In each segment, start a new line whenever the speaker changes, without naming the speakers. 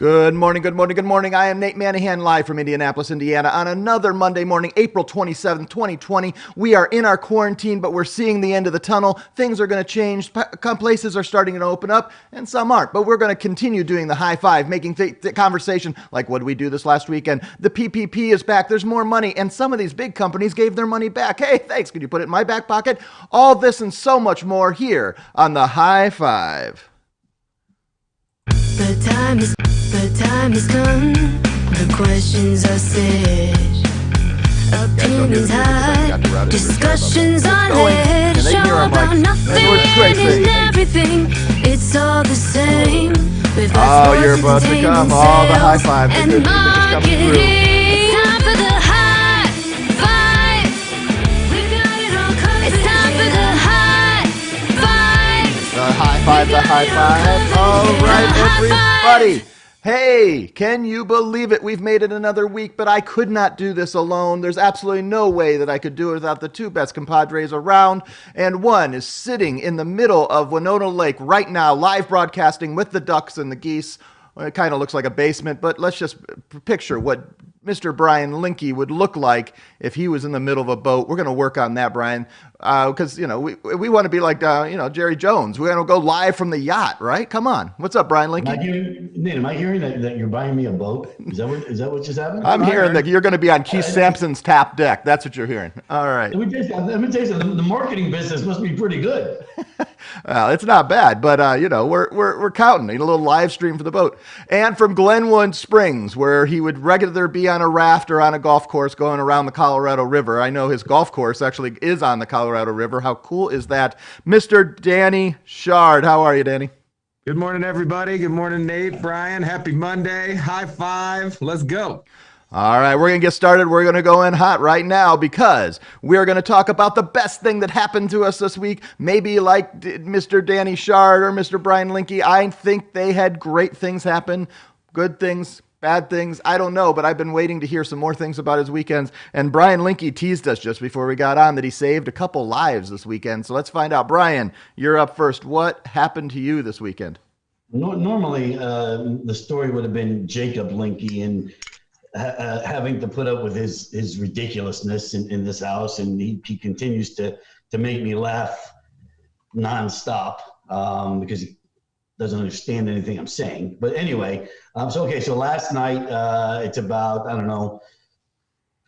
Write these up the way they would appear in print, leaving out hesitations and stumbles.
Good morning, good morning, good morning. I am Nate Manahan, live from Indianapolis, Indiana, on another Monday morning, April 27th, 2020. We are in our quarantine, but we're seeing the end of the tunnel. Things are going to change. Places are starting to open up, and some aren't. But we're going to continue doing the high five, making conversation like what did we do this last weekend? The PPP is back. There's more money, and some of these big companies gave their money back. Hey, thanks. Could you put it in my back pocket? All this and so much more here on the High Five.
The time has come. The questions are set. Opinions high. Discussions on edge. Show about nothing and everything. It's all the same.
Oh, you're about to come. All the high five. The good things are just coming through.
Time for the high five. We got it all covered. It's time for the high five.
The high five, the high five. All right, everybody. Hey, can you believe it? We've made it another week, but I could not do this alone. There's absolutely no way that I could do it without the two best compadres around. And one is sitting in the middle of Winona Lake right now, live broadcasting with the ducks and the geese. Well, it kind of looks like a basement, but let's just picture what Mr. Brian Linky would look like if he was in the middle of a boat. We're going to work on that, Brian, because, we want to be like, Jerry Jones. We're going to go live from the yacht, right? Come on. What's up, Brian Linky?
Nate, am I hearing that you're buying me a boat? Is that what just happened?
I'm hearing that you're going to be on Keith Sampson's tap deck. That's what you're hearing. All right.
Let me tell you something. The marketing business must be pretty good.
Well, it's not bad, but we're counting. Need a little live stream for the boat. And from Glenwood Springs, where he would regularly be on a raft or on a golf course going around the Colorado River. I know his golf course actually is on the Colorado River. How cool is that? Mr. Danny Shard. How are you, Danny?
Good morning, everybody. Good morning, Nate, Brian. Happy Monday. High five. Let's go.
All right, we're going to get started. We're going to go in hot right now because we're going to talk about the best thing that happened to us this week. Maybe like Mr. Danny Shard or Mr. Brian Linky, I think they had great things happen, good things, bad things. I don't know, but I've been waiting to hear some more things about his weekends. And Brian Linky teased us just before we got on that he saved a couple lives this weekend. So let's find out. Brian, you're up first. What happened to you this weekend?
Normally, the story would have been Jacob Linky and having to put up with his ridiculousness in this house, and he continues to make me laugh nonstop because he doesn't understand anything I'm saying. But anyway, so last night it's about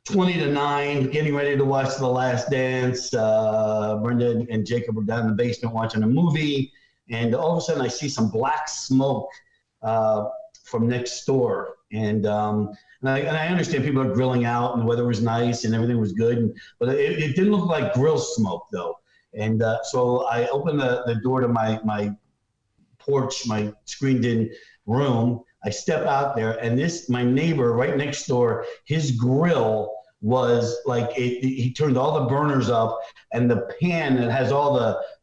20-9, getting ready to watch The Last Dance. Brenda and Jacob were down in the basement watching a movie, and all of a sudden I see some black smoke from next door, and I understand people are grilling out and the weather was nice and everything was good, but it didn't look like grill smoke though. And so I opened the door to my porch, my screened-in room. I step out there, and my neighbor right next door, his grill was like he turned all the burners up, and the pan that has all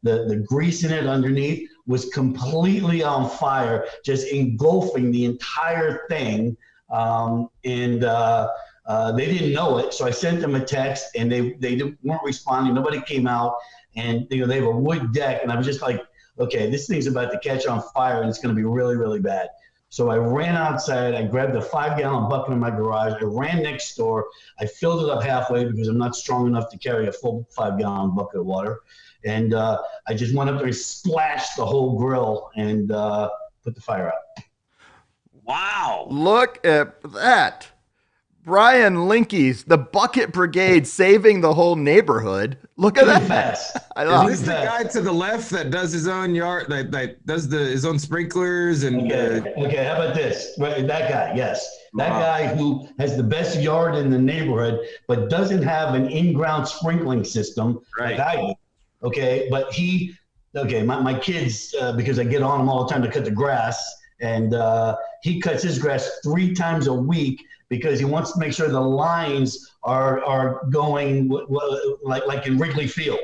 the grease in it underneath was completely on fire, just engulfing the entire thing. They didn't know it, so I sent them a text, and they weren't responding. Nobody came out, and they have a wood deck, and I was just like, okay, this thing's about to catch on fire, and it's going to be really, really bad. So I ran outside. I grabbed a 5-gallon bucket in my garage. I ran next door. I filled it up halfway because I'm not strong enough to carry a full 5-gallon bucket of water. And I just went up there and splashed the whole grill and put the fire out.
Wow. Look at that. Brian Linky's, the Bucket Brigade saving the whole neighborhood. Look at that. I love
Is this the guy to the left that does his own yard, that does his own sprinklers? And
Okay, how about this? Right, that guy, yes. That guy who has the best yard in the neighborhood, but doesn't have an in-ground sprinkling system like I do. Okay, but my kids, because I get on them all the time to cut the grass, and he cuts his grass 3 times a week because he wants to make sure the lines are going like in Wrigley Field.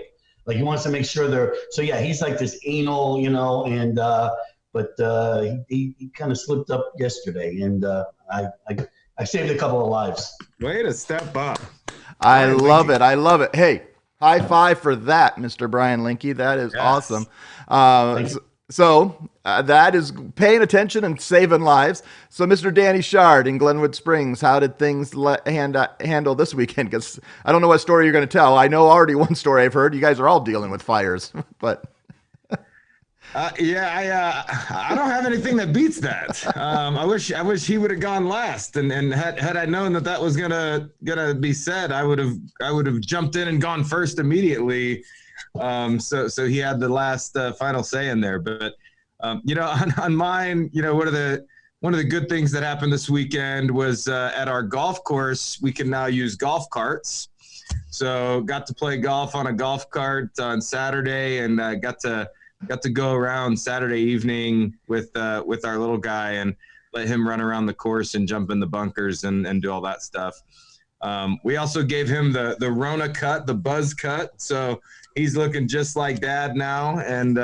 Like he wants to make sure they're, so yeah, he's like this anal, and but he kind of slipped up yesterday, and I saved a couple of lives.
Way to step up.
I love it. I love it. Hey, high five for that, Mr. Brian Linky. That is awesome. So that is paying attention and saving lives. So, Mr. Danny Shard in Glenwood Springs, how did things handle this weekend? Because I don't know what story you're going to tell. I know already one story I've heard. You guys are all dealing with fires, but
I don't have anything that beats that. I wish he would have gone last, and had I known that was gonna be said, I would have jumped in and gone first immediately. So he had the last final say in there. But on mine, one of the good things that happened this weekend was at our golf course, we can now use golf carts. So got to play golf on a golf cart on Saturday, and got to go around Saturday evening with our little guy and let him run around the course and jump in the bunkers and do all that stuff. We also gave him the Rona cut, the buzz cut. So he's looking just like Dad now. And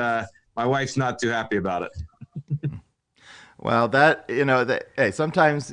my wife's not too happy about it.
well, hey, sometimes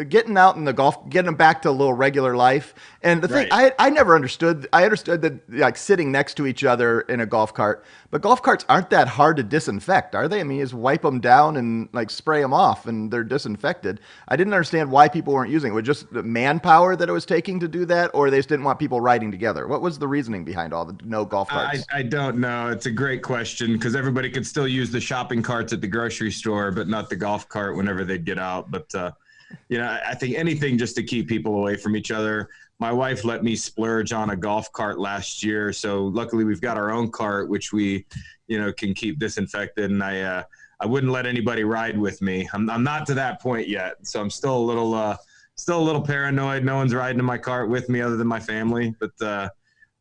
getting out in the golf, getting them back to a little regular life. And the thing, I never understood. I understood that like sitting next to each other in a golf cart, but golf carts aren't that hard to disinfect, are they? I mean, you just wipe them down and like spray them off, and they're disinfected. I didn't understand why people weren't using it. Was it just the manpower that it was taking to do that, or they just didn't want people riding together? What was the reasoning behind all the no golf carts?
I don't know. It's a great question, because everybody could still use the shopping carts at the grocery store, but not the golf cart whenever they'd get out. But I think anything just to keep people away from each other. My wife let me splurge on a golf cart last year, so luckily we've got our own cart, which we can keep disinfected. And I wouldn't let anybody ride with me. I'm not to that point yet, so I'm still a little paranoid. No one's riding in my cart with me other than my family. But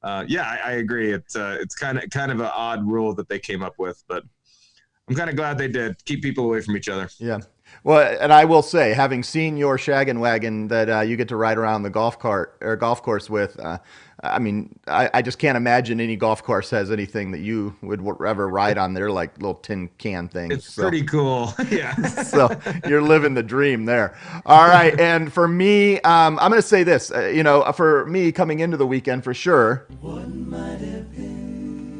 I agree. It's kind of an odd rule that they came up with, but I'm kind of glad they did. Keep people away from each other.
Yeah. Well, and I will say, having seen your shaggin' wagon that you get to ride around the golf cart or golf course with, I mean, I just can't imagine any golf course has anything that you would ever ride on there, like little tin can things.
It's pretty cool. Yeah.
So you're living the dream there. All right. And for me, I'm going to say this, for me coming into the weekend for sure,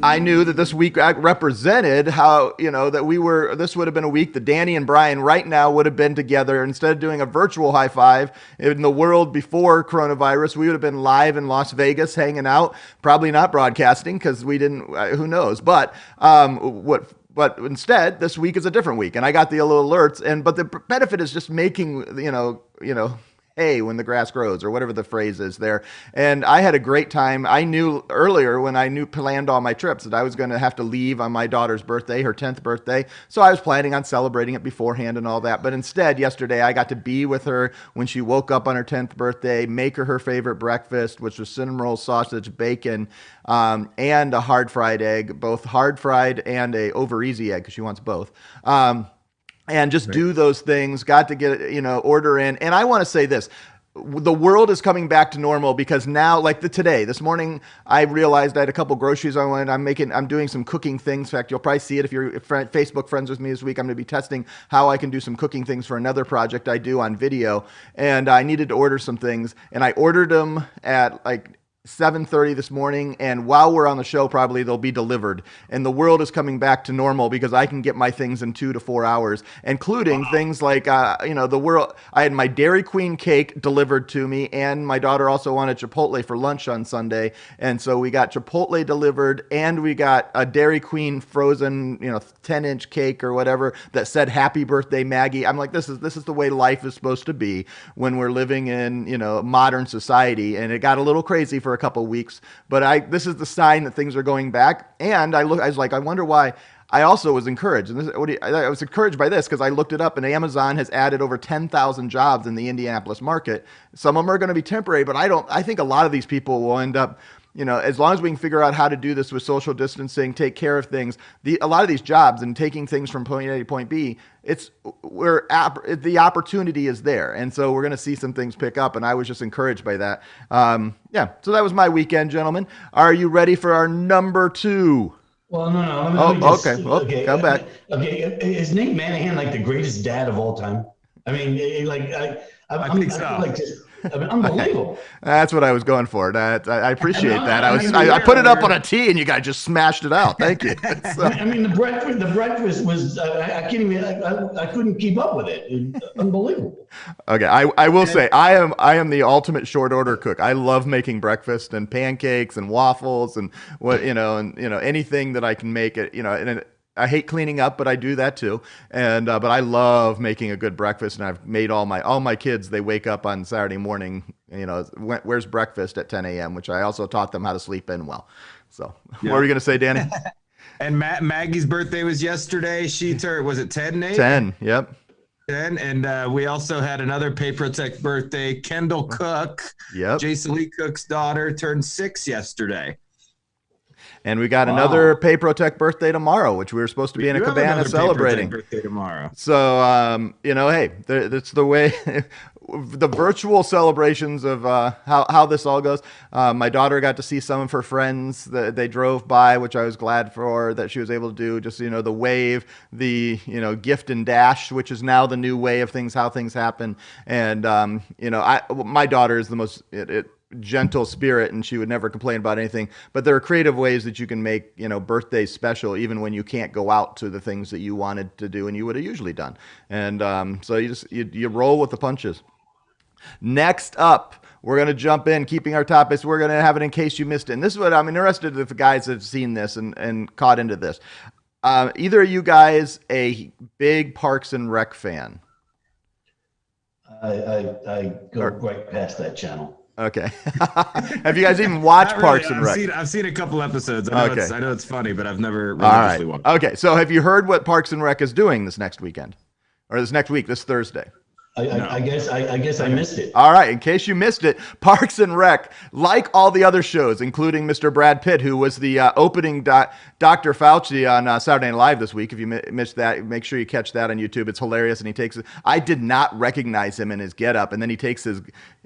I knew that this week represented how, that this would have been a week that Danny and Brian right now would have been together. Instead of doing a virtual high five in the world before coronavirus, we would have been live in Las Vegas hanging out, probably not broadcasting because we didn't, who knows, but instead this week is a different week, and I got the little alerts, but the benefit is just making, hay when the grass grows, or whatever the phrase is there. And I had a great time. I knew earlier when I planned all my trips that I was going to have to leave on my daughter's birthday, her 10th birthday. So I was planning on celebrating it beforehand and all that. But instead, yesterday, I got to be with her when she woke up on her 10th birthday, make her favorite breakfast, which was cinnamon rolls, sausage, bacon, and a hard fried egg, both hard fried and a over easy egg, because she wants both. And just do those things, got to get, order in. And I want to say this, the world is coming back to normal, because now, like this morning, I realized I had a couple groceries I wanted. I'm doing some cooking things. In fact, you'll probably see it if you're Facebook friends with me this week. I'm going to be testing how I can do some cooking things for another project I do on video. And I needed to order some things, and I ordered them at 7:30 this morning, and while we're on the show, probably they'll be delivered. And the world is coming back to normal because I can get my things in 2 to 4 hours, including things like, the world. I had my Dairy Queen cake delivered to me, and my daughter also wanted Chipotle for lunch on Sunday, and so we got Chipotle delivered, and we got a Dairy Queen frozen, 10-inch cake or whatever that said "Happy Birthday, Maggie." I'm like, this is the way life is supposed to be when we're living in, modern society, and it got a little crazy for a couple of weeks, but this is the sign that things are going back. And I was like, I wonder why. I also was encouraged, and I was encouraged by this because I looked it up, and Amazon has added over 10,000 jobs in the Indianapolis market. Some of them are going to be temporary, but I think a lot of these people will end up, as long as we can figure out how to do this with social distancing, take care of things, a lot of these jobs and taking things from point A to point B, the opportunity is there. And so we're going to see some things pick up, and I was just encouraged by that. So that was my weekend, gentlemen. Are you ready for our number 2?
Well, no.
Okay. Come back.
Okay. Is Nate Manahan like the greatest dad of all time? I mean, I
think so.
I mean, unbelievable.
That's what I was going for. That I appreciate that. I put it up on a tee, and you guys just smashed it out. Thank you. So,
I mean, the breakfast was I can't even I couldn't keep up with it. Unbelievable.
okay, I will say I am the ultimate short order cook. I love making breakfast and pancakes and waffles and anything that I can make it. And I hate cleaning up, but I do that too. And but I love making a good breakfast, and I've made all my kids. They wake up on Saturday morning. Where's breakfast at 10 a.m., which I also taught them how to sleep in well. So, What were you going to say, Danny?
And Maggie's birthday was yesterday. She turned, was it 10, Nate?
10, yep.
10, and we also had another Paprotech birthday. Kendall Cook,
yep.
Jason Lee Cook's daughter, turned 6 yesterday.
And we got another Paprotech birthday tomorrow, which we were supposed to be in a cabana celebrating.
Birthday tomorrow.
So, hey, that's the way. The virtual celebrations of how this all goes. My daughter got to see some of her friends that they drove by, which I was glad for that she was able to do. Just the wave, the gift and dash, which is now the new way of how things happen. And my daughter is the most gentle spirit, and she would never complain about anything. But there are creative ways that you can make birthdays special, even when you can't go out to the things that you wanted to do and you would have usually done. And so you roll with the punches. Next up, we're going to jump in, keeping our topics. We're going to have it in case you missed it. And this is what I'm interested if the guys have seen this and caught into this. Either of you guys a big Parks and Rec fan?
I go right past that channel.
Okay. Have you guys even watched Parks and Rec?
I've seen a couple episodes. I know it's funny, but I've never
really actually watched it. Okay, so have you heard what Parks and Rec is doing this next weekend? Or this next week, this Thursday?
I guess I missed it.
All right, in case you missed it, Parks and Rec, like all the other shows, including Mr. Brad Pitt, who was the opening Dr. Fauci on Saturday Night Live this week. If you missed that, make sure you catch that on YouTube. It's hilarious, and I did not recognize him in his getup, and then he takes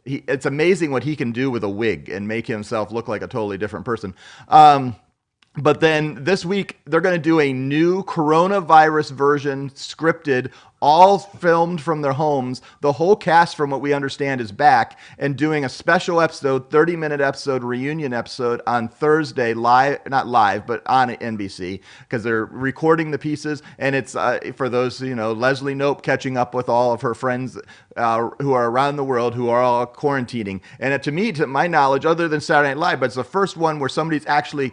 it's amazing what he can do with a wig and make himself look like a totally different person. But then this week, they're going to do a new coronavirus version, scripted, all filmed from their homes. The whole cast, from what we understand, is back and doing a special episode, 30-minute episode, reunion episode on Thursday, not live, but on NBC, because they're recording the pieces. And it's for those, Leslie Knope catching up with all of her friends who are around the world who are all quarantining. And to my knowledge, other than Saturday Night Live, but it's the first one where somebody's actually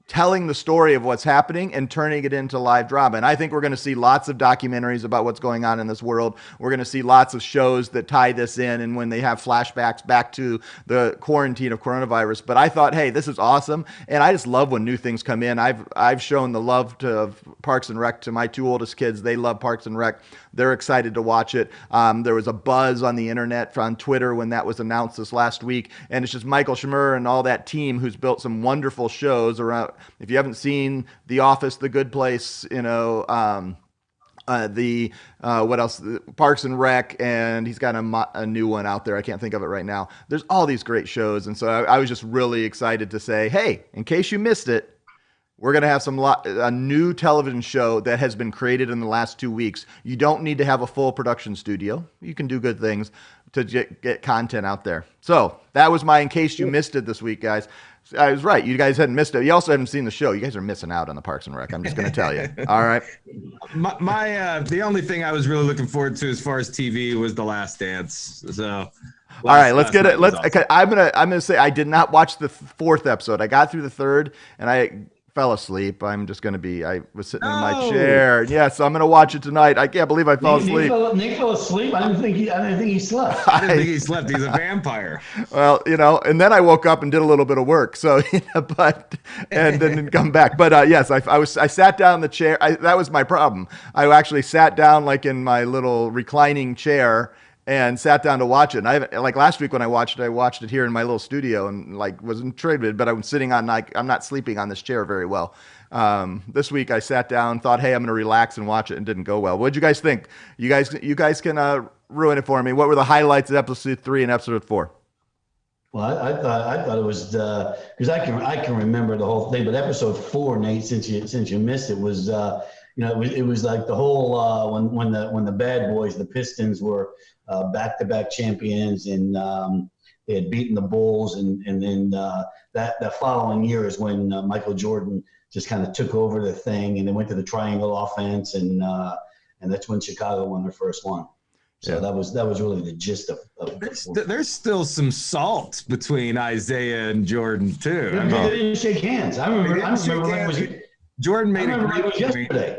telling the story of what's happening and turning it into live drama. And I think we're going to see lots of documentaries about what's going on in this world. We're going to see lots of shows that tie this in, and when they have flashbacks back to the quarantine of coronavirus. But I thought, hey, this is awesome. And I just love when new things come in. I've shown the love of Parks and Rec to my 2 oldest kids. They love Parks and Rec. They're excited to watch it. There was a buzz on the internet, on Twitter, when that was announced this last week. And it's just Michael Schmurr and all that team who's built some wonderful shows around. If you haven't seen The Office, The Good Place, what else? Parks and Rec, and he's got a new one out there. I can't think of it right now. There's all these great shows, and so I was just really excited to say, hey, in case you missed it, we're going to have a new television show that has been created in the last 2 weeks. You don't need to have a full production studio. You can do good things to get content out there. So that was my in case you missed it this week, guys. I was right. You guys hadn't missed it. You also haven't seen the show. You guys are missing out on the Parks and Rec. I'm just going to tell you. All right.
The only thing I was really looking forward to as far as TV was The Last Dance. So,
all right, let's get it. Okay, I'm gonna say I did not watch the 4th episode. I got through the 3rd, and I fell asleep. I was sitting in my chair. Yes, I'm going to watch it tonight. I can't believe I fell asleep.
Nick fell asleep. I didn't think he slept.
I didn't think he slept. He's a vampire.
Well, and then I woke up and did a little bit of work. So, and didn't come back. But yes, I sat down in the chair. That was my problem. I actually sat down like in my little reclining chair and sat down to watch it. And like last week when I watched it here in my little studio and wasn't traded, but I was sitting on I'm not sleeping on this chair very well. This week I sat down, thought, hey, I'm going to relax and watch it, and didn't go well. What did you guys think? You guys can ruin it for me. What were the highlights of episode 3 and episode 4?
Well, I thought it was because I can remember the whole thing, but episode 4, Nate, since you missed it, was it was like the whole when the bad boys, the Pistons, were back-to-back champions, and they had beaten the Bulls, and then that following year is when Michael Jordan just kind of took over the thing, and they went to the triangle offense, and that's when Chicago won their first one. So that was really the gist of
there's still some salt between Isaiah and Jordan too.
They didn't shake hands. I remember
Jordan made a great point.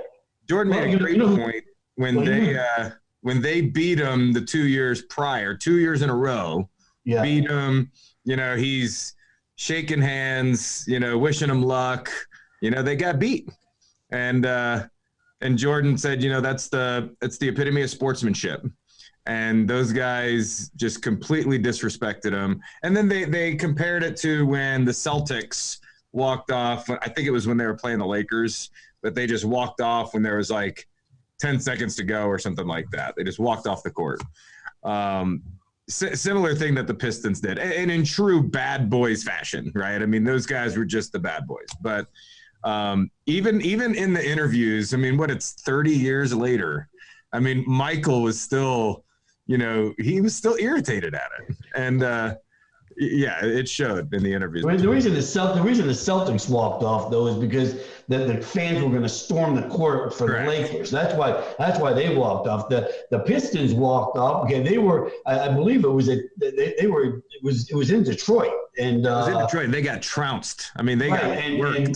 Jordan made a great point when they beat him the 2 years prior, 2 years in a row. Yeah. Beat him. He's shaking hands. Wishing him luck. They got beat, and Jordan said, that's the epitome of sportsmanship. And those guys just completely disrespected him. And then they compared it to when the Celtics walked off. I think it was when they were playing the Lakers, but they just walked off when there was like 10 seconds to go or something like that. They just walked off the court. Similar thing that the Pistons did, and in true bad boys fashion, right? I mean, those guys were just the bad boys. But even in the interviews, it's 30 years later. Michael was still, he was still irritated at it, and it showed in the interviews.
The reason the Celtics walked off, though, is because the fans were going to storm the court for the Lakers. That's why they walked off. The Pistons walked off. Okay, they were. I believe it was It was in Detroit, and it was in
Detroit. And they got trounced. They got worked.
And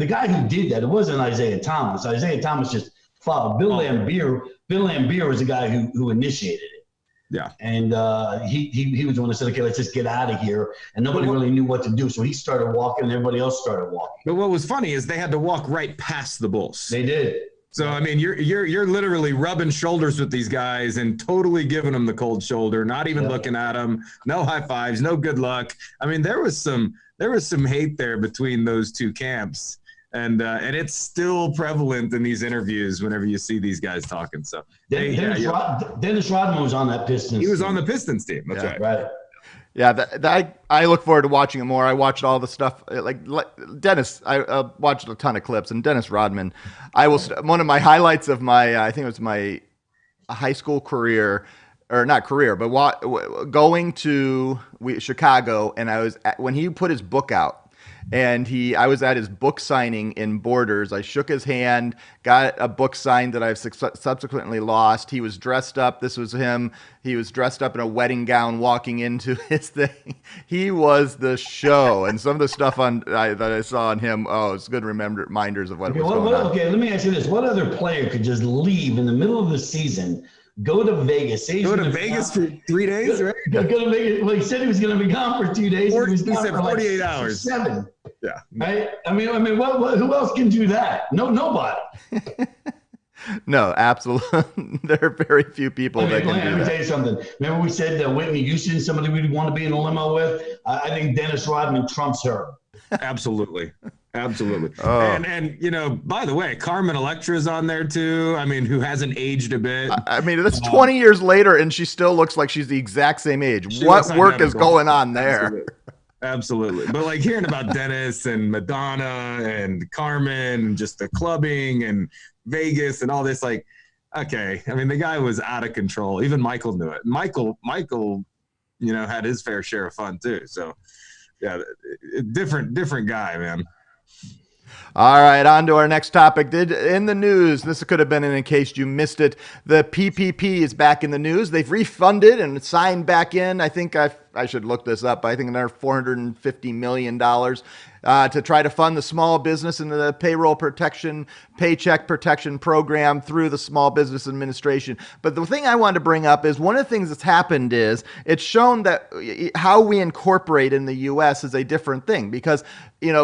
the guy who did that, it wasn't Isaiah Thomas. Isaiah Thomas just followed. Bill Lambier was the guy who initiated it.
Yeah.
And he was the one that said, okay, let's just get out of here. And nobody really knew what to do. So he started walking and everybody else started walking.
But what was funny is they had to walk right past the Bulls.
They did.
So, you're literally rubbing shoulders with these guys and totally giving them the cold shoulder, not even looking at them, no high fives, no good luck. There was some hate there between those two camps. And it's still prevalent in these interviews whenever you see these guys talking. So
Dennis Rodman was on that Pistons.
He was on the Pistons team. That's right.
Right.
Yeah, I look forward to watching it more. I watched all the stuff like Dennis. I watched a ton of clips, and Dennis Rodman. One of my highlights of my I think it was my high school career. Or not career, but going to Chicago, and when he put his book out. And I was at his book signing in Borders. I shook his hand, got a book signed that I've subsequently lost. He was dressed up. This was him. He was dressed up in a wedding gown walking into his thing. He was the show. And some of the stuff that I saw on him, it's good reminders of what was going on.
Okay, let me ask you this. What other player could just leave in the middle of the season, go to Vegas?
Go to Vegas for 3 days, right?
Go to Vegas. Well, he said he was going to be gone for 2 days.
He said 48 hours.
7.
Yeah.
Right? Who else can do that? Nobody.
No, absolutely. There are very few people that can do that.
Let me tell you something. Remember we said Whitney Houston, somebody we'd want to be in a limo with? I think Dennis Rodman trumps her.
Absolutely. Oh. And by the way, Carmen Electra's on there too. who hasn't aged a bit.
That's 20 years later, and she still looks like she's the exact same age. What work is going on there?
Absolutely. But hearing about Dennis and Madonna and Carmen and just the clubbing and Vegas and all this, okay. The guy was out of control. Even Michael knew it. Michael, had his fair share of fun too. So yeah, different guy, man.
All right, on to our next topic. In the news, this could have been in case you missed it, the PPP is back in the news. They've refunded and signed back in. I think I should look this up. I think another $450 million to try to fund the small business and the paycheck protection program through the Small Business Administration. But the thing I wanted to bring up is one of the things that's happened is it's shown that how we incorporate in the U.S. is a different thing because,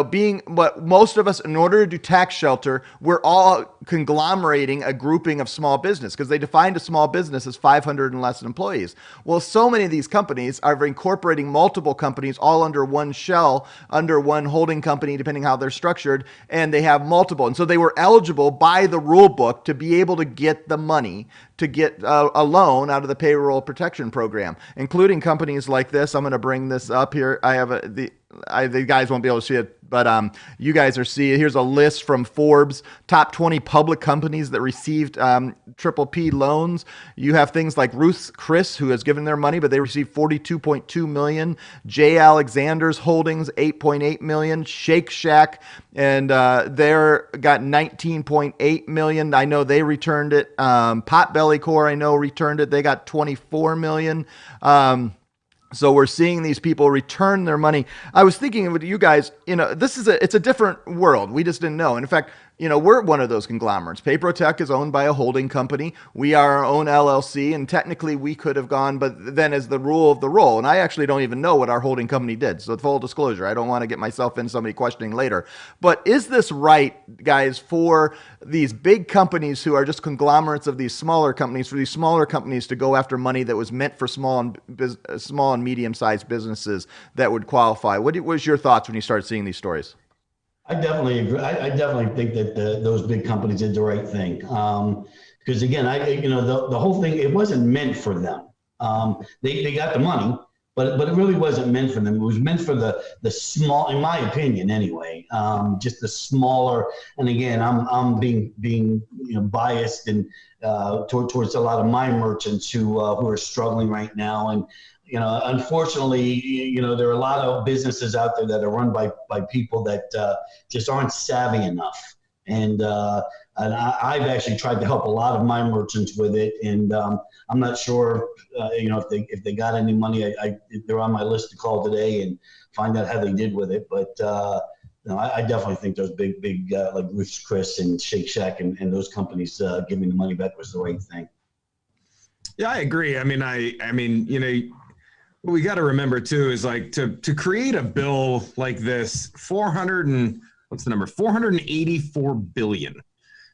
being what most of us, in order to do tax shelter, we're all conglomerating a grouping of small business because they defined a small business as 500 and less employees. Well, so many of these companies are incorporating multiple companies all under one shell, under one holding company, depending how they're structured, and they have multiple. And so they were eligible by the rule book to be able to get the money to get a loan out of the payroll protection program, including companies like this. I'm going to bring this up here. I have the guys won't be able to see it, but you guys are seeing. Here's a list from Forbes: top 20 public companies that received triple P loans. You have things like Ruth's Chris, who has given their money, but they received $42.2 million. J. Alexander's Holdings, $8.8 million. Shake Shack, and they're got $19.8 million. I know they returned it. Potbelly Corp, I know, returned it. They got $24 million. So we're seeing these people return their money. I was thinking with you guys, it's a different world. We just didn't know. And in fact, we're one of those conglomerates. Paprotech is owned by a holding company. We are our own LLC, and technically we could have gone, but then as the rule of the roll, and I actually don't even know what our holding company did. So full disclosure, I don't want to get myself in somebody questioning later. But is this right, guys, for these big companies who are just conglomerates of these smaller companies, for these smaller companies to go after money that was meant for small and medium-sized businesses that would qualify? What was your thoughts when you started seeing these stories?
I definitely agree. I definitely think that those big companies did the right thing. Because again, the whole thing, it wasn't meant for them. They got the money, but it really wasn't meant for them. It was meant for the small, in my opinion, anyway. Just the smaller. And again, I'm being biased and towards a lot of my merchants who are struggling right now. And unfortunately, there are a lot of businesses out there that are run by people that just aren't savvy enough. And I've actually tried to help a lot of my merchants with it. And I'm not sure, if they got any money. They're on my list to call today and find out how they did with it. But I definitely think those big like Ruth's Chris and Shake Shack and those companies giving the money back was the right thing.
Yeah, I agree. I mean, what we got to remember too is like to create a bill like this, 484 billion,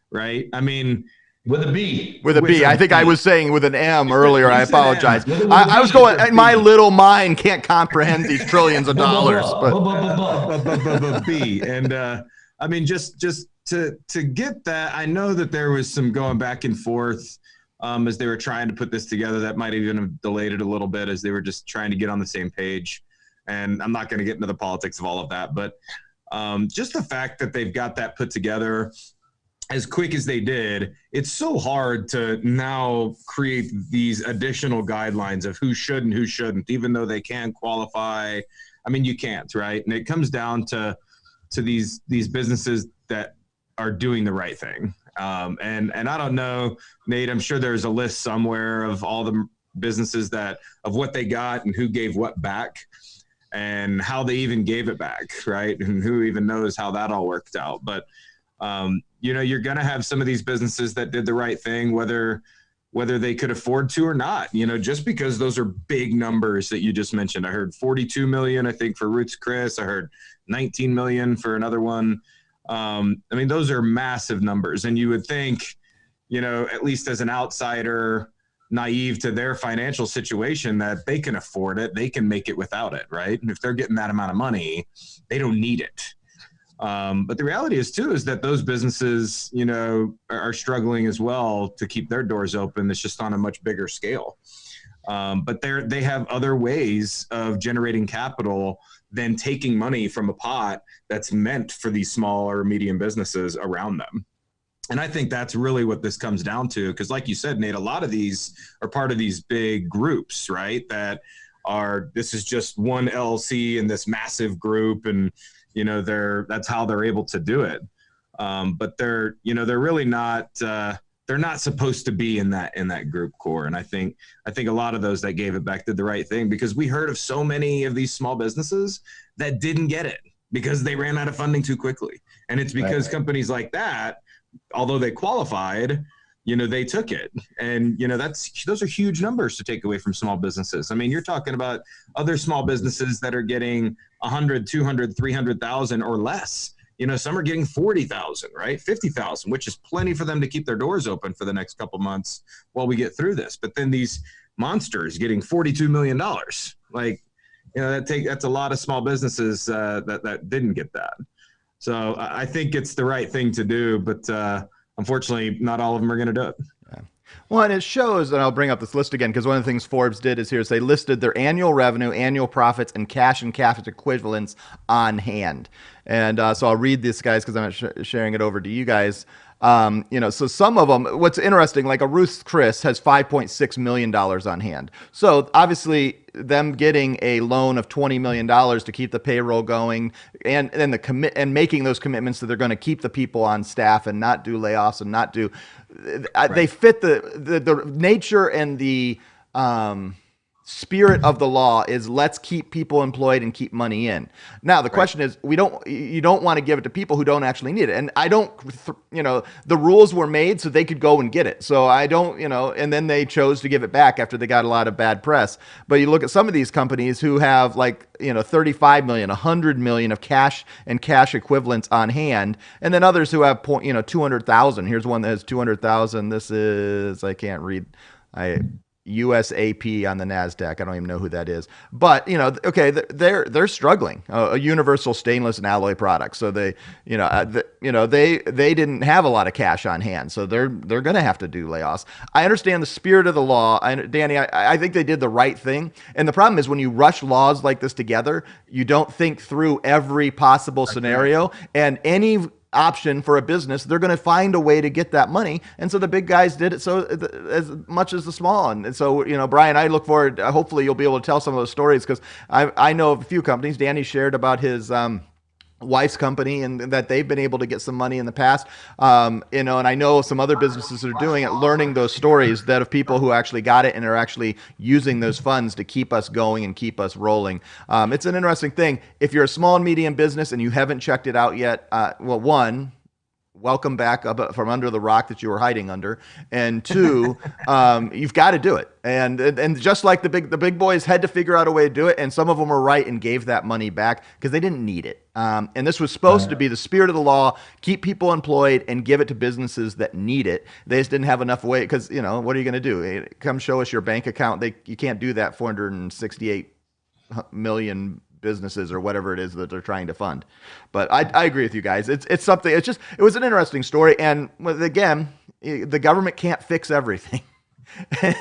right? I mean,
with a B.
With a B. I think I was saying with an M earlier. I apologize. I was going, my little mind can't comprehend these trillions of dollars.
But B. And I mean, just to get that, I know that there was some going back and forth as they were trying to put this together. That might even have delayed it a little bit as they were just trying to get on the same page. And I'm not going to get into the politics of all of that, but just the fact that they've got that put together as quick as they did, it's so hard to now create these additional guidelines of who should and who shouldn't, even though they can qualify. I mean, you can't, right? And it comes down to these businesses that are doing the right thing. And I don't know, Nate, I'm sure there's a list somewhere of all the businesses of what they got and who gave what back and how they even gave it back, right? And who even knows how that all worked out. But, you're going to have some of these businesses that did the right thing, whether they could afford to or not, just because those are big numbers that you just mentioned. I heard 42 million, I think, for Ruth's Chris. I heard 19 million for another one. I mean, those are massive numbers. And you would think, at least as an outsider, naive to their financial situation, that they can afford it. They can make it without it, right? And if they're getting that amount of money, they don't need it. But the reality is that those businesses, are struggling as well to keep their doors open. It's just on a much bigger scale. But they have other ways of generating capital than taking money from a pot that's meant for these small or medium businesses around them. And I think that's really what this comes down to. Because like you said, Nate, a lot of these are part of these big groups, right? This is just one LLC in this massive group. And, that's how they're able to do it. But they're really not, they're not supposed to be in that group core. And I think a lot of those that gave it back did the right thing, because we heard of so many of these small businesses that didn't get it because they ran out of funding too quickly. And it's because companies like that, although they qualified, they took it. And, those are huge numbers to take away from small businesses. I mean, you're talking about other small businesses that are getting 100, 200, 300,000 or less. Some are getting 40,000, right? 50,000, which is plenty for them to keep their doors open for the next couple months while we get through this. But then these monsters getting $42 million, that's a lot of small businesses that didn't get that. So I think it's the right thing to do, but unfortunately, not all of them are going to do it.
Well, and it shows, and I'll bring up this list again because one of the things Forbes did is here is they listed their annual revenue, annual profits, and cash equivalents on hand. And so I'll read this, guys, because I'm not sharing it over to you guys. So some of them, what's interesting, like a Ruth Chris has $5.6 million on hand. So obviously them getting a loan of $20 million to keep the payroll going and and making those commitments that they're going to keep the people on staff and not do layoffs and not do, they fit the nature and the, spirit of the law is let's keep people employed and keep money in. Now the question is, you don't want to give it to people who don't actually need it. And I don't, the rules were made so they could go and get it. So I don't, and then they chose to give it back after they got a lot of bad press. But you look at some of these companies who have 35 million, 100 million of cash and cash equivalents on hand. And then others who have 200,000. Here's one that has 200,000. This is, I can't read. USAP on the NASDAQ. I don't even know who that is, but they're struggling. A universal stainless and alloy product. So they didn't have a lot of cash on hand. So they're going to have to do layoffs. I understand the spirit of the law. Danny, I think they did the right thing. And the problem is when you rush laws like this together, you don't think through every possible scenario and any option for a business, they're going to find a way to get that money. And so the big guys did it so as much as the small. And so, Brian, I look forward, hopefully you'll be able to tell some of those stories because I know of a few companies. Danny shared about his wife's company and that they've been able to get some money in the past, and I know some other businesses that are doing it, learning those stories that of people who actually got it and are actually using those funds to keep us going and keep us rolling. It's an interesting thing. If you're a small and medium business and you haven't checked it out yet, welcome back up from under the rock that you were hiding under, and two, you've got to do it. And just like the big boys had to figure out a way to do it, and some of them were right and gave that money back because they didn't need it. And this was supposed to be the spirit of the law: keep people employed and give it to businesses that need it. They just didn't have enough way because what are you going to do? Come show us your bank account. You can't do that. 468 million businesses or whatever it is that they're trying to fund. But I agree with you guys. It's something. It was an interesting story. And again, the government can't fix everything.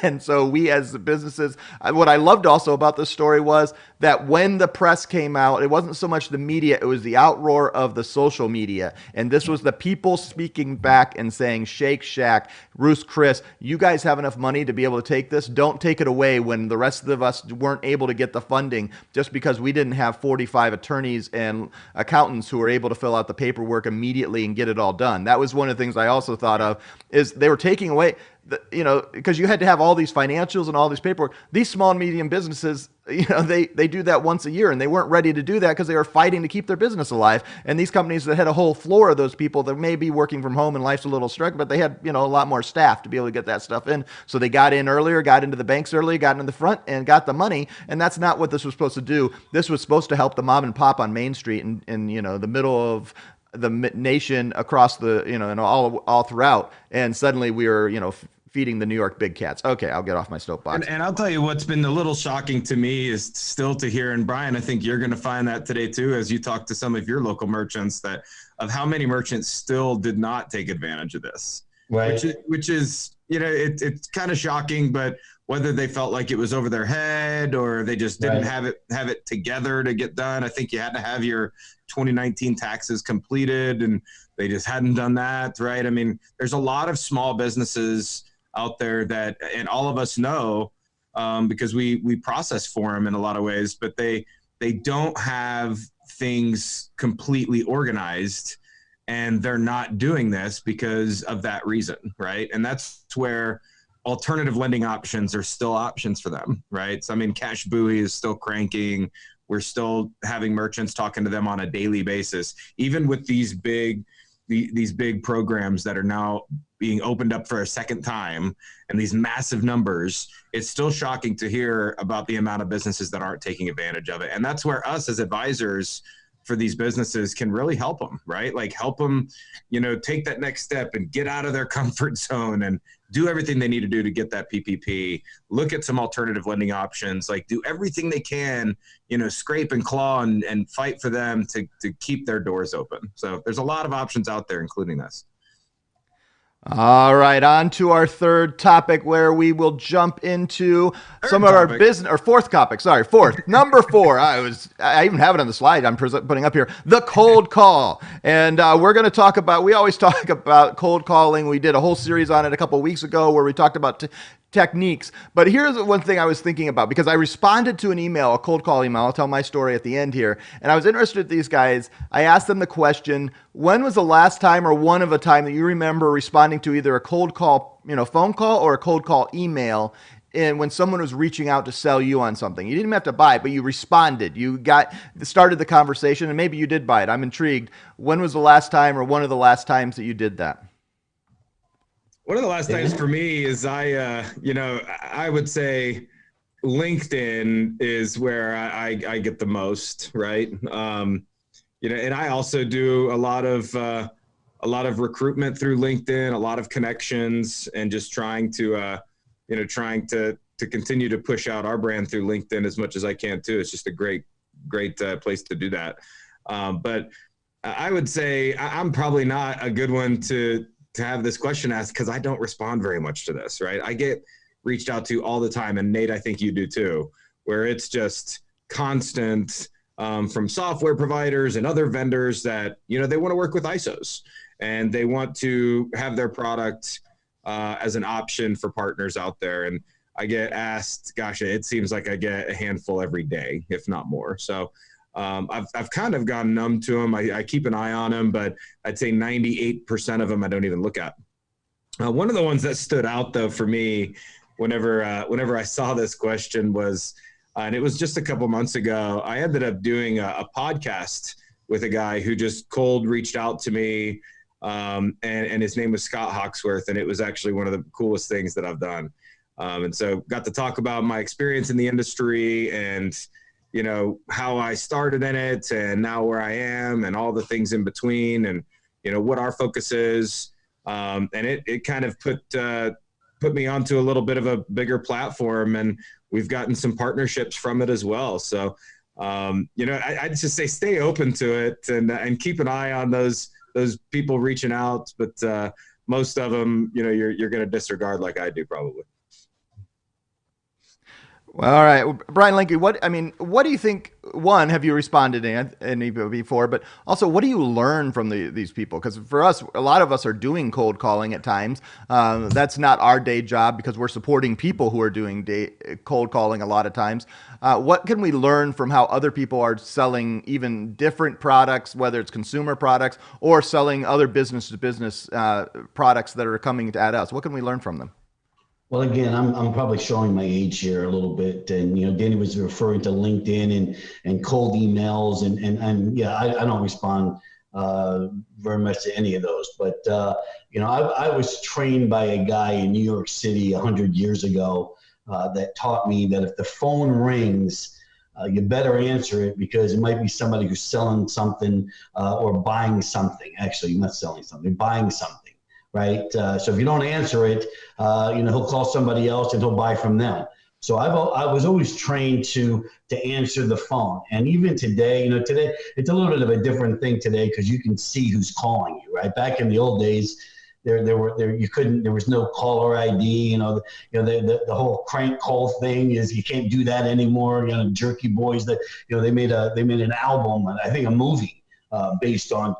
And so we as businesses, what I loved also about this story was that when the press came out, it wasn't so much the media, it was the outroar of the social media. And this was the people speaking back and saying, Shake Shack, Ruth Chris, you guys have enough money to be able to take this. Don't take it away when the rest of us weren't able to get the funding just because we didn't have 45 attorneys and accountants who were able to fill out the paperwork immediately and get it all done. That was one of the things I also thought of is they were taking away because you had to have all these financials and all these paperwork. These small and medium businesses, they do that once a year, and they weren't ready to do that because they were fighting to keep their business alive. And these companies that had a whole floor of those people that may be working from home and life's a little struggling, but they had a lot more staff to be able to get that stuff in. So they got in earlier, got into the banks early, got in the front, and got the money. And that's not what this was supposed to do. This was supposed to help the mom and pop on Main Street in the middle of the nation, across the and all throughout. And suddenly we were feeding the New York big cats. Okay, I'll get off my soapbox.
And I'll tell you what's been a little shocking to me is still to hear, and Brian, I think you're going to find that today too, as you talk to some of your local merchants, that of how many merchants still did not take advantage of this. Right. Which is it's kind of shocking, but whether they felt like it was over their head or they just didn't have it together to get done. I think you had to have your 2019 taxes completed, and they just hadn't done that. Right. I mean, there's a lot of small businesses out there that, and all of us know, because we process for them in a lot of ways, but they don't have things completely organized, and they're not doing this because of that reason, right? And that's where alternative lending options are still options for them, right? So I mean, Cash Buoy is still cranking. We're still having merchants talking to them on a daily basis, even with these big programs that are now being opened up for a second time and these massive numbers. It's still shocking to hear about the amount of businesses that aren't taking advantage of it. And that's where us as advisors for these businesses can really help them, right? Like help them, take that next step and get out of their comfort zone and do everything they need to do to get that PPP, look at some alternative lending options, like do everything they can, scrape and claw and fight for them to keep their doors open. So there's a lot of options out there, including this.
All right, on to our third topic, where we will jump into some of our business, or fourth topic. Sorry, fourth. Number 4. I even have it on the slide I'm putting up here. The cold call, and we're going to talk about. We always talk about cold calling. We did a whole series on it a couple of weeks ago where we talked about techniques. But here's one thing I was thinking about, because I responded to an email, a cold call email. I'll tell my story at the end here. And I was interested in these guys. I asked them the question, when was the last time or one of a time that you remember responding to either a cold call, phone call, or a cold call email, and when someone was reaching out to sell you on something? You didn't even have to buy it, but you responded. You started the conversation, and maybe you did buy it. I'm intrigued. When was the last time or one of the last times that you did that?
One of the last times for me is I would say LinkedIn is where I get the most, right? And I also do a lot of recruitment through LinkedIn, a lot of connections, and just trying to continue to push out our brand through LinkedIn as much as I can too. It's just a great place to do that. But I would say I'm probably not a good one to have this question asked, because I don't respond very much to this, right? I get reached out to all the time, and Nate, I think you do too, where it's just constant from software providers and other vendors that, they want to work with ISOs, and they want to have their product as an option for partners out there. And I get asked, gosh, it seems like I get a handful every day, if not more. So I've kind of gone numb to them. I keep an eye on them, but I'd say 98% of them I don't even look at. One of the ones that stood out though for me, whenever I saw this question was, and it was just a couple months ago, I ended up doing a podcast with a guy who just cold reached out to me, and his name was Scott Hawksworth, and it was actually one of the coolest things that I've done. And so got to talk about my experience in the industry, and how I started in it, and now where I am, and all the things in between, and what our focus is. And it kind of put me onto a little bit of a bigger platform, and we've gotten some partnerships from it as well. So I'd just say stay open to it, and keep an eye on those people reaching out. But most of them, you're going to disregard, like I do probably.
Well, all right, Brian Linky, what do you think? One, have you responded to any before? But also, what do you learn from these people? Because for us, a lot of us are doing cold calling at times. That's not our day job, because we're supporting people who are doing cold calling a lot of times. What can we learn from how other people are selling even different products, whether it's consumer products or selling other business-to-business products that are coming at us? What can we learn from them?
Well, again, I'm probably showing my age here a little bit, and Danny was referring to LinkedIn and cold emails, and yeah, I don't respond very much to any of those. But I was trained by a guy in New York City 100 years ago that taught me that if the phone rings, you better answer it, because it might be somebody who's selling something or buying something. Actually, not selling something, buying something. Right. So if you don't answer it, he'll call somebody else and he'll buy from them. So I was always trained to answer the phone. And even today, today it's a little bit of a different thing today, because you can see who's calling you. Right. Back in the old days, there was no caller ID. The whole crank call thing is, you can't do that anymore. Jerky Boys, that they made an album, I think a movie, based on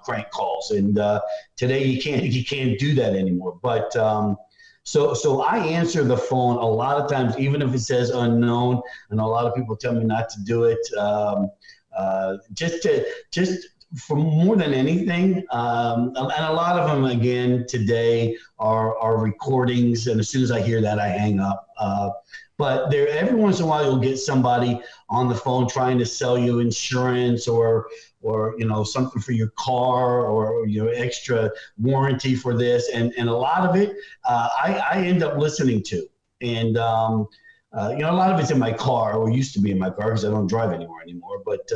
crank calls, and today you can't do that anymore. But so I answer the phone a lot of times, even if it says unknown, and a lot of people tell me not to do it, just for more than anything. And a lot of them, again, today are recordings, and as soon as I hear that, I hang up. But every once in a while, you'll get somebody on the phone trying to sell you insurance or something for your car, or your extra warranty for this, and a lot of it I end up listening to, and a lot of it's in my car, or used to be in my car, because I don't drive anywhere anymore. But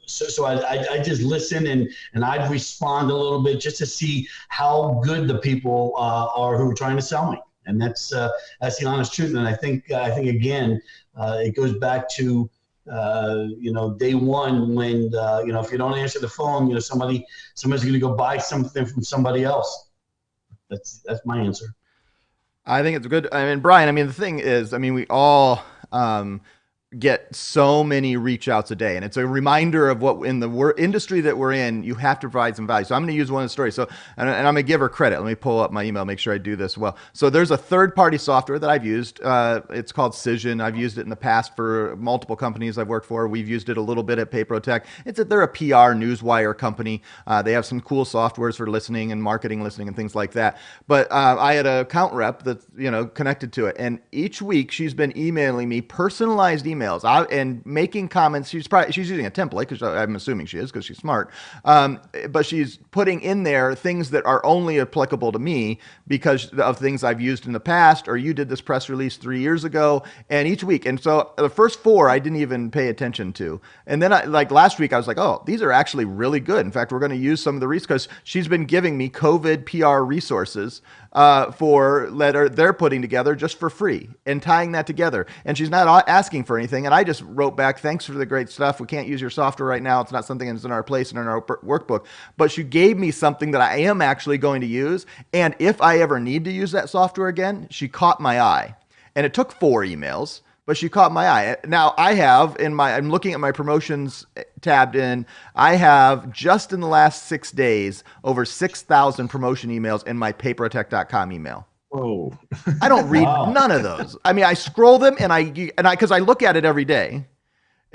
so I just listen, and I'd respond a little bit, just to see how good the people are who are trying to sell me. And that's the honest truth. And I think again, it goes back to day one, when if you don't answer the phone, somebody's going to go buy something from somebody else. That's my answer.
I think it's good. I mean, Brian, I mean, the thing is, I mean, we all get so many reach outs a day, and it's a reminder of what in the industry that we're in, you have to provide some value. So I'm going to use one of the stories. So, and I'm going to give her credit. Let me pull up my email, make sure I do this well. So there's a third-party software that I've used. It's called Cision. I've used it in the past for multiple companies I've worked for. We've used it a little bit at PaperTech. They're a PR newswire company. They have some cool softwares for listening and marketing listening and things like that. But I had an account rep that's connected to it, and each week she's been emailing me personalized emails and making comments. She's using a template, because I'm assuming she is, because she's smart. But she's putting in there things that are only applicable to me because of things I've used in the past, or you did this press release 3 years ago, and each week. And so the first 4 I didn't even pay attention to. And then like last week I was like, oh, these are actually really good. In fact, we're going to use some of the resources, because she's been giving me COVID PR resources for that they're putting together just for free and tying that together. And she's not asking for anything. And I just wrote back, thanks for the great stuff. We can't use your software right now. It's not something that's in our place and in our workbook. But she gave me something that I am actually going to use. And if I ever need to use that software again, she caught my eye. And it took 4 emails, but she caught my eye. Now I have I'm looking at my promotions tabbed in. I have just in the last 6 days over 6,000 promotion emails in my papertech.com email.
Whoa.
I don't read none of those. I mean, I scroll them and I because I look at it every day.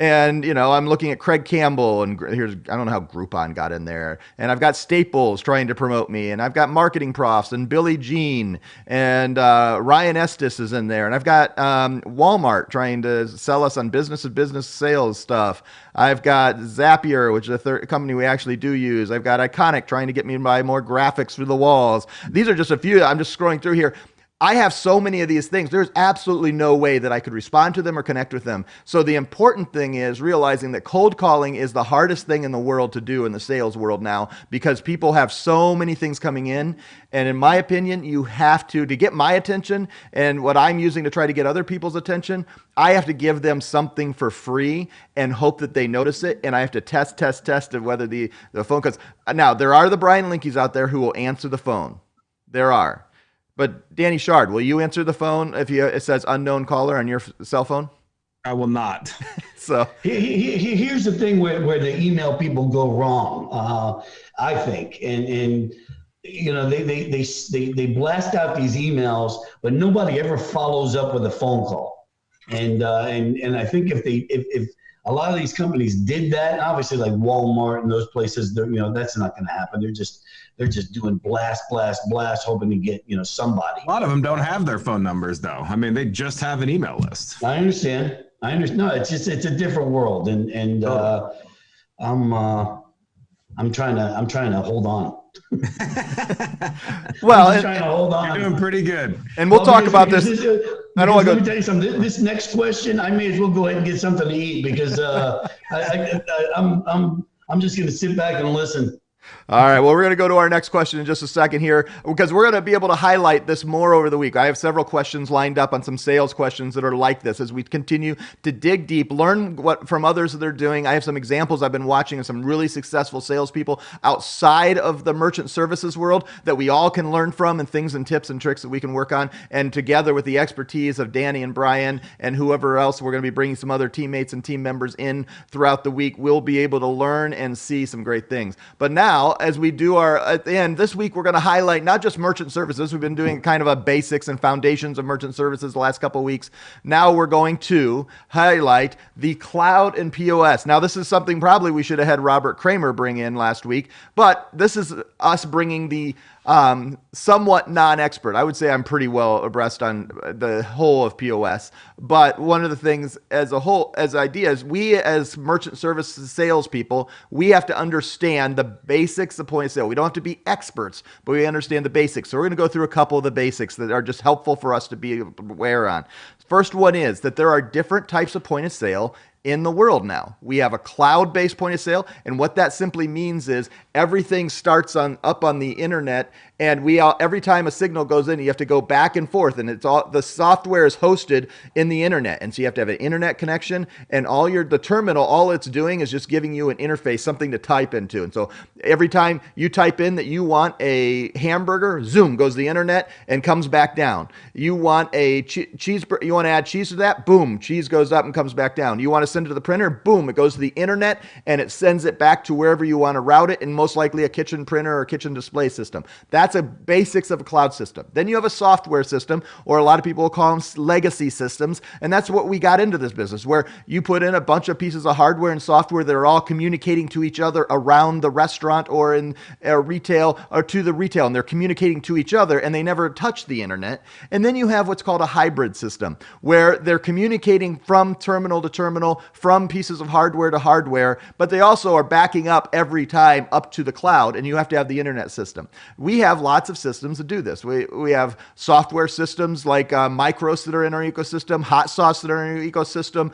And, I'm looking at Craig Campbell, and I don't know how Groupon got in there. And I've got Staples trying to promote me, and I've got Marketing Profs and Billie Jean, and Ryan Estes is in there. And I've got Walmart trying to sell us on business-to-business sales stuff. I've got Zapier, which is a third company we actually do use. I've got Iconic trying to get me to buy more graphics for the walls. These are just a few. I'm just scrolling through here. I have so many of these things. There's absolutely no way that I could respond to them or connect with them. So the important thing is realizing that cold calling is the hardest thing in the world to do in the sales world now, because people have so many things coming in. And in my opinion, you have to get my attention, and what I'm using to try to get other people's attention, I have to give them something for free and hope that they notice it. And I have to test of whether the phone calls. Now, there are the Brian Linkies out there who will answer the phone. There are. But Danny Shard, will you answer the phone if it says unknown caller on your cell phone?
I will not.
So
here's the thing where the email people go wrong, I think, and they blast out these emails, but nobody ever follows up with a phone call, and I think if a lot of these companies did that, obviously like Walmart and those places, that's not going to happen. They're just doing blast, hoping to get, somebody.
A lot of them don't have their phone numbers, though. I mean, they just have an email list.
I understand. No, it's a different world, and I'm trying to hold on.
Well,
I'm trying to hold on.
You're doing pretty good.
And we'll talk about this. I don't want to
Let me tell you something. This next question, I may as well go ahead and get something to eat, because I'm just going to sit back and listen.
All right. Well, we're going to go to our next question in just a second here, because we're going to be able to highlight this more over the week. I have several questions lined up on some sales questions that are like this as we continue to dig deep, learn what from others that they're doing. I have some examples I've been watching of some really successful salespeople outside of the merchant services world that we all can learn from, and things and tips and tricks that we can work on. And together with the expertise of Danny and Brian and whoever else, we're going to be bringing some other teammates and team members in throughout the week. We'll be able to learn and see some great things. But now, as we do at the end this week, we're going to highlight not just merchant services. We've been doing kind of a basics and foundations of merchant services the last couple of weeks. Now we're going to highlight the cloud and POS. Now, this is something probably we should have had Robert Kramer bring in last week, but this is us bringing the somewhat non-expert. I would say I'm pretty well abreast on the whole of POS, but one of the things as a whole, as ideas, we as merchant services salespeople, we have to understand the basics of point of sale. We don't have to be experts, but we understand the basics. So we're going to go through a couple of the basics that are just helpful for us to be aware on. First one is that there are different types of point of sale in the world now. We have a cloud-based point of sale, and what that simply means is everything starts up on the internet, and every time a signal goes in, you have to go back and forth, and the software is hosted in the internet, and so you have to have an internet connection, and the terminal, all it's doing is just giving you an interface, something to type into. And so every time you type in that you want a hamburger, zoom goes the internet and comes back down. You want a you want to add cheese to that, boom, cheese goes up and comes back down. You want to send it to the printer, boom, it goes to the internet and it sends it back to wherever you want to route it, and most likely a kitchen printer or kitchen display system. That's a basics of a cloud system. Then you have a software system, or a lot of people will call them legacy systems, and that's what we got into this business, where you put in a bunch of pieces of hardware and software that are all communicating to each other around the restaurant or in retail or to the retail, and they're communicating to each other and they never touch the internet. And then you have what's called a hybrid system, where they're communicating from terminal to terminal, from pieces of hardware to hardware, but they also are backing up every time up to the cloud, and you have to have the internet system. We have lots of systems that do this. We have software systems like Micros that are in our ecosystem, Hot Sauce that are in our ecosystem,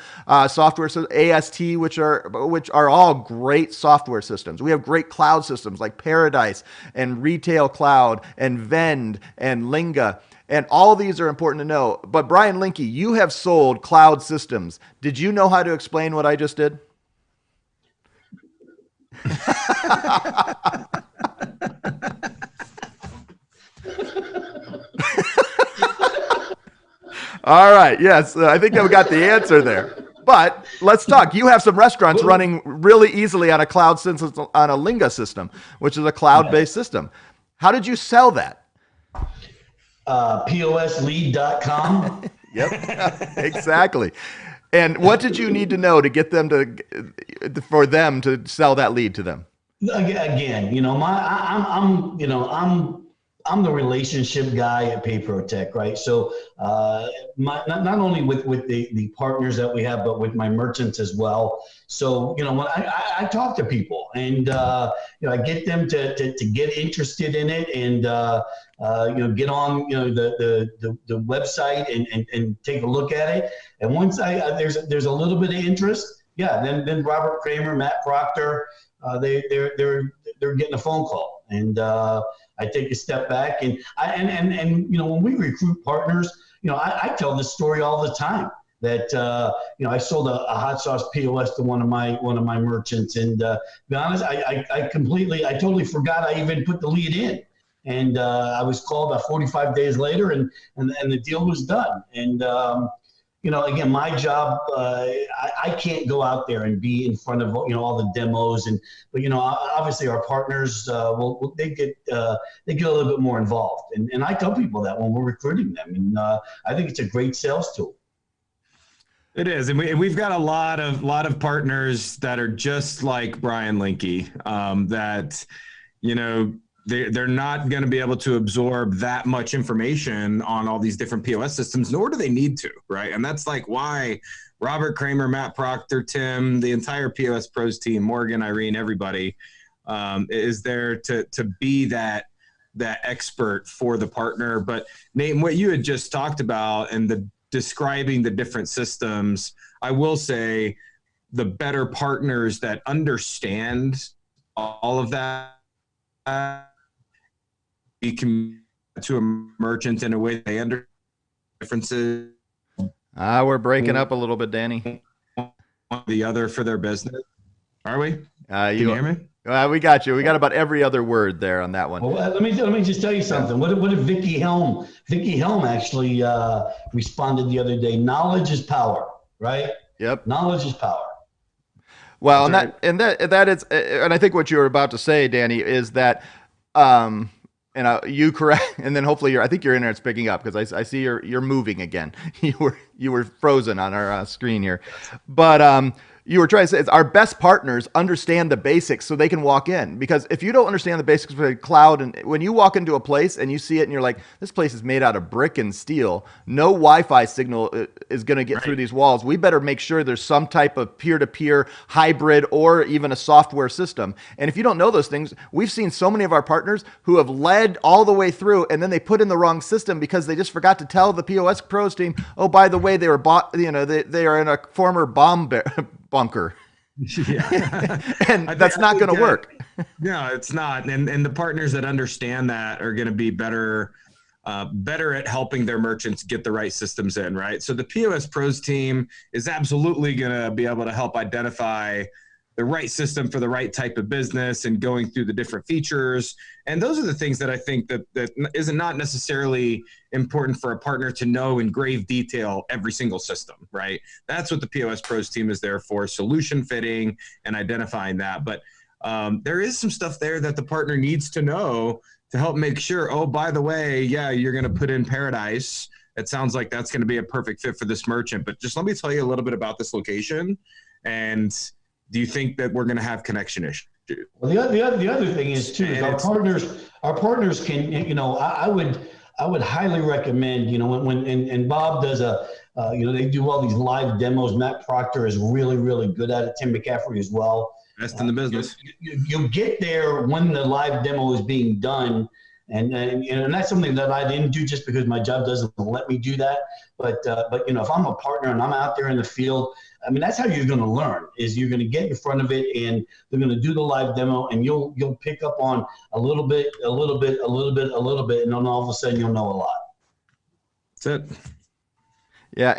software AST, which are all great software systems. We have great cloud systems like Paradise and Retail Cloud and Vend and Linga. And all these are important to know. But Brian Linky, you have sold cloud systems. Did you know how to explain what I just did? All right. Yes, I think I've got the answer there. But let's talk. You have some restaurants running really easily on a cloud system, on a Linga system, which is a cloud-based system. How did you sell that?
POSlead.com.
Yep, exactly. And what did you need to know to get them for them to sell that lead to them?
Again, I'm the relationship guy at PayProTech, right? So not only with the partners that we have, but with my merchants as well. So, when I talk to people and, I get them to get interested in it and, get on, the website and take a look at it. And once there's a little bit of interest, then Robert Kramer, Matt Proctor, they're getting a phone call, and I take a step back, and when we recruit partners, I tell this story all the time that I sold a hot sauce POS to one of my merchants, and to be honest, I totally forgot I even put the lead in, and I was called about 45 days later, and the deal was done, and again, my job, I can't go out there and be in front of, all the demos, but obviously our partners, they get a little bit more involved. And I tell people that when we're recruiting them, and I think it's a great sales tool.
It is. And we've got a lot of partners that are just like Brian Linky, that, they're not going to be able to absorb that much information on all these different POS systems, nor do they need to, right? And that's like why Robert Kramer, Matt Proctor, Tim, the entire POS Pros team, Morgan, Irene, everybody is there to be that expert for the partner. But Nate, what you had just talked about and describing the different systems, I will say the better partners that understand all of that, can to a merchant in a way they understand differences.
We're breaking up a little bit, Danny.
The other for their business. Are we? Can you hear me?
We got you. We got about every other word there on that one.
Well, let me just tell you something. What did Vicky Helm actually responded the other day? Knowledge is power, right?
Yep.
Knowledge is power.
Well, and that is, and I think what you were about to say, Danny, is that, you correct, and then hopefully I think your internet's picking up, because I see you're moving again. You were frozen on our screen here, but you were trying to say is our best partners understand the basics so they can walk in. Because if you don't understand the basics of the cloud, and when you walk into a place and you see it and you're like, this place is made out of brick and steel, no Wi-Fi signal is going to get through these walls. We better make sure there's some type of peer-to-peer hybrid or even a software system. And if you don't know those things, we've seen so many of our partners who have led all the way through, and then they put in the wrong system because they just forgot to tell the POS Pros team, oh, by the way, they were they are in a former bomb bunker.
Yeah.
And that's not going to work.
No, it's not. And the partners that understand that are going to be better at helping their merchants get the right systems in, right? So the POS Pros team is absolutely going to be able to help identify the right system for the right type of business and going through the different features. And those are the things that I think that is not necessarily important for a partner to know in grave detail every single system, right? That's what the POS Pros team is there for, solution fitting and identifying that. But there is some stuff there that the partner needs to know to help make sure, oh, by the way, yeah, you're going to put in Paradise. It sounds like that's going to be a perfect fit for this merchant. But just let me tell you a little bit about this location. And do you think that we're going to have connection issues?
Well, the other thing is too, is our partners can, I would highly recommend, when Bob does they do all these live demos. Matt Proctor is really, really good at it. Tim McCaffrey as well.
Best in the business.
You get there when the live demo is being done. And that's something that I didn't do just because my job doesn't let me do that. But if I'm a partner and I'm out there in the field, I mean, that's how you're going to learn, is you're going to get in front of it and they're going to do the live demo and you'll pick up on a little bit. And then all of a sudden you'll know a lot.
That's it.
Yeah,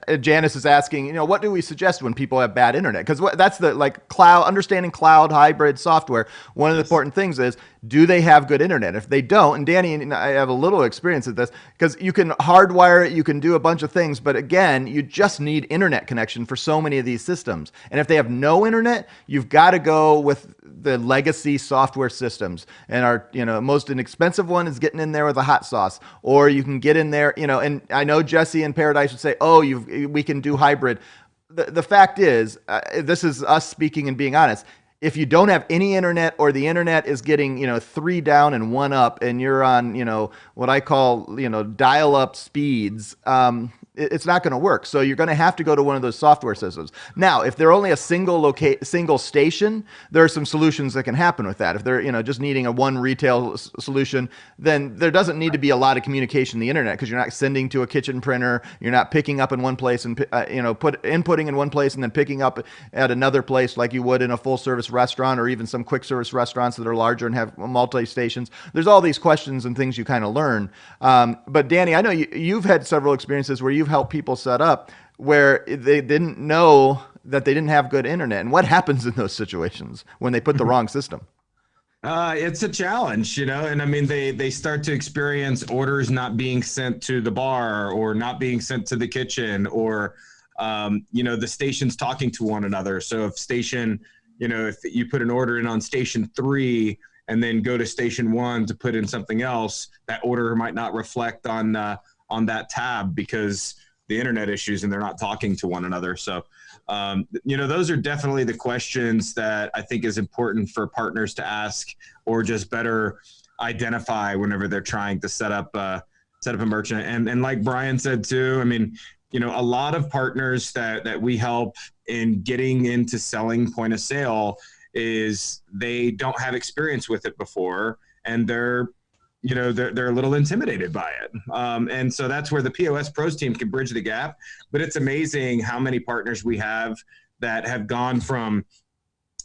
and Janice is asking, what do we suggest when people have bad internet? Because that's the understanding cloud hybrid software. One of the important things is, do they have good internet? If they don't, and Danny and I have a little experience at this, because you can hardwire it, you can do a bunch of things, but again, you just need internet connection for so many of these systems. And if they have no internet, you've got to go with the legacy software systems. And our most inexpensive one is getting in there with a hot sauce, or you can get in there, and I know Jesse and Paradise would say, oh, we can do hybrid. The fact is, this is us speaking and being honest. If you don't have any internet, or the internet is getting 3 down and 1 up, and you're on what I call dial-up speeds, it's not going to work. So you're going to have to go to one of those software systems. Now, if they're only a single station, there are some solutions that can happen with that. If they're just needing a one retail solution, then there doesn't need to be a lot of communication in the internet, because you're not sending to a kitchen printer, you're not picking up in one place and inputting in one place and then picking up at another place like you would in a full service restaurant, or even some quick service restaurants that are larger and have multi stations. There's all these questions and things you kind of learn. But Danny, I know you've had several experiences where you've helped people set up where they didn't know that they didn't have good internet. And what happens in those situations when they put the wrong system?
It's a challenge, and I mean, they start to experience orders not being sent to the bar, or not being sent to the kitchen, or, the stations talking to one another. So if you put an order in on station 3 and then go to station 1 to put in something else, that order might not reflect on that tab because the internet issues and they're not talking to one another. So, those are definitely the questions that I think is important for partners to ask, or just better identify whenever they're trying to set up a merchant. And like Brian said too, I mean, a lot of partners that we help in getting into selling point of sale is they don't have experience with it before, and they're a little intimidated by it. And so that's where the POS Pros team can bridge the gap. But it's amazing how many partners we have that have gone from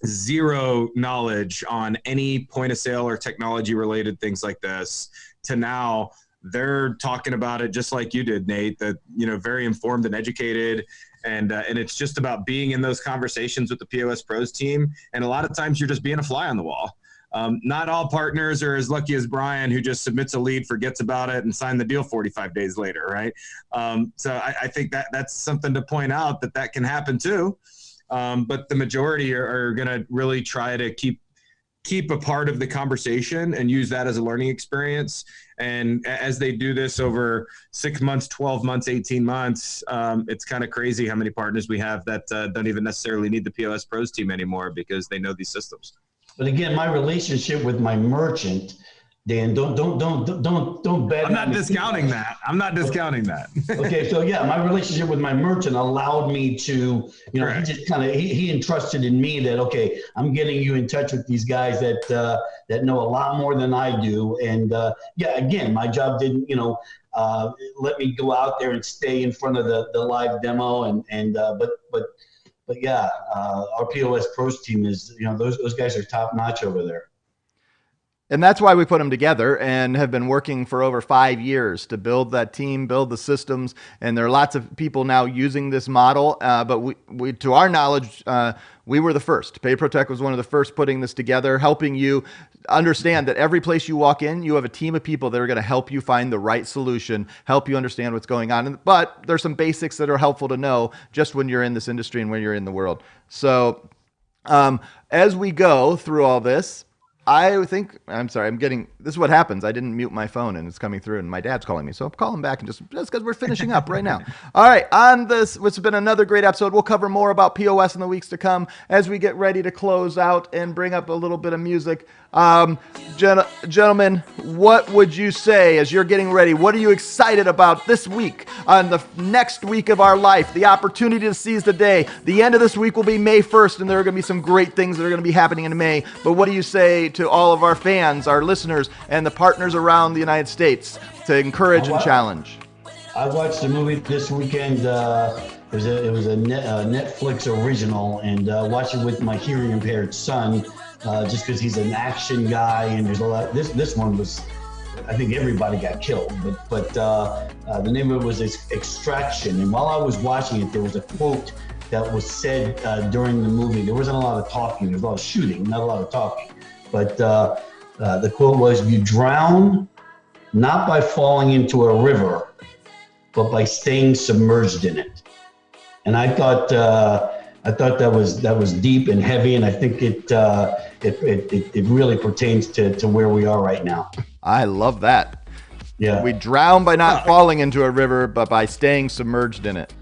zero knowledge on any point of sale or technology related things like this to now they're talking about it just like you did, Nate, that, very informed and educated. And it's just about being in those conversations with the POS Pros team. And a lot of times you're just being a fly on the wall. Not all partners are as lucky as Brian, who just submits a lead, forgets about it, and signed the deal 45 days later, right? So I think that's something to point out, that can happen too. But the majority are going to really try to keep a part of the conversation and use that as a learning experience. And as they do this over 6 months, 12 months, 18 months, it's kind of crazy how many partners we have that don't even necessarily need the POS Pros team anymore because they know these systems.
But again, my relationship with my merchant, Dan, don't bet.
I'm not discounting that. I'm not discounting that.
Okay, so yeah, my relationship with my merchant allowed me to,
Correct.
He just he entrusted in me that, okay, I'm getting you in touch with these guys that know a lot more than I do. And again, my job didn't, let me go out there and stay in front of the live demo. But yeah, our POS Pros team is, those guys are top notch over there.
And that's why we put them together and have been working for over 5 years to build that team, build the systems. And there are lots of people now using this model. But we, to our knowledge, we were the first. PayProtect was one of the first putting this together, helping you understand that every place you walk in, you have a team of people that are going to help you find the right solution, help you understand what's going on. But there's some basics that are helpful to know just when you're in this industry and when you're in the world. So as we go through all this, this is what happens. I didn't mute my phone and it's coming through and my dad's calling me. So I'll call him back and just because we're finishing up right now. All right. On this, which has been another great episode, we'll cover more about POS in the weeks to come as we get ready to close out and bring up a little bit of music. Gentlemen, what would you say as you're getting ready? What are you excited about this week on the next week of our life? The opportunity to seize the day. The end of this week will be May 1st, and there are going to be some great things that are going to be happening in May. But what do you say to all of our fans, our listeners, and the partners around the United States to encourage and challenge?
I watched the movie this weekend. It was a Netflix original, and watched it with my hearing impaired son. Just because he's an action guy, and there's a lot. This one was, I think everybody got killed, but the name of it was Extraction. And while I was watching it, there was a quote that was said during the movie. There wasn't a lot of talking. There was a lot of shooting, not a lot of talking. But the quote was, "You drown not by falling into a river, but by staying submerged in it." And I thought that was deep and heavy, and I think it really pertains to where we are right now.
I love that.
Yeah,
we drown by not falling into a river, but by staying submerged in it.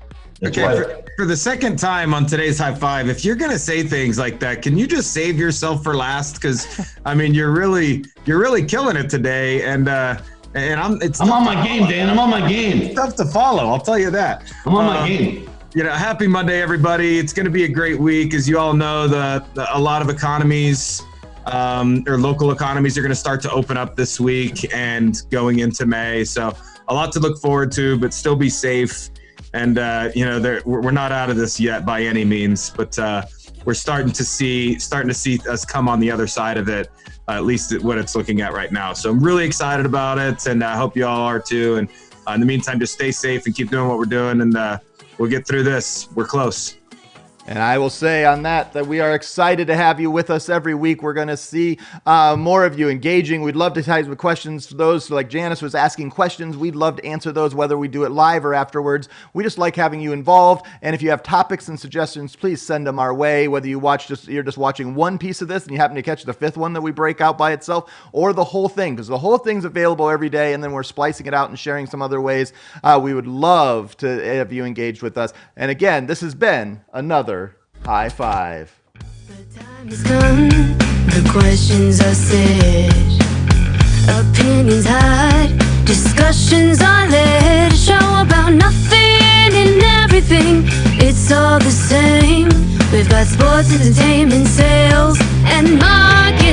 That's
okay,
right.
for the second time on today's High Five, if you're gonna say things like that, can you just save yourself for last? Because I mean, you're really killing it today, and I'm
on my game, Dan. I'm on my game.
It's tough to follow. I'll tell you that.
I'm on my game.
Happy Monday, everybody. It's going to be a great week. As you all know, a lot of economies or local economies are going to start to open up this week and going into May. So a lot to look forward to, but still be safe. And, we're not out of this yet by any means, but we're starting to see us come on the other side of it, at least what it's looking at right now. So I'm really excited about it, and I hope you all are too. And in the meantime, just stay safe and keep doing what we're doing, and we'll get through this. We're close.
And I will say on that we are excited to have you with us every week. We're going to see more of you engaging. We'd love to type with questions. Those like Janice was asking questions, we'd love to answer those, whether we do it live or afterwards. We just like having you involved. And if you have topics and suggestions, please send them our way. Whether you're just watching one piece of this and you happen to catch the fifth one that we break out by itself, or the whole thing, because the whole thing's available every day, and then we're splicing it out and sharing some other ways. We would love to have you engaged with us. And again, this has been another High Five.
The time has come, the questions are said, opinions hide, discussions are led, a show about nothing and everything, it's all the same. We've got sports, entertainment, sales, and marketing.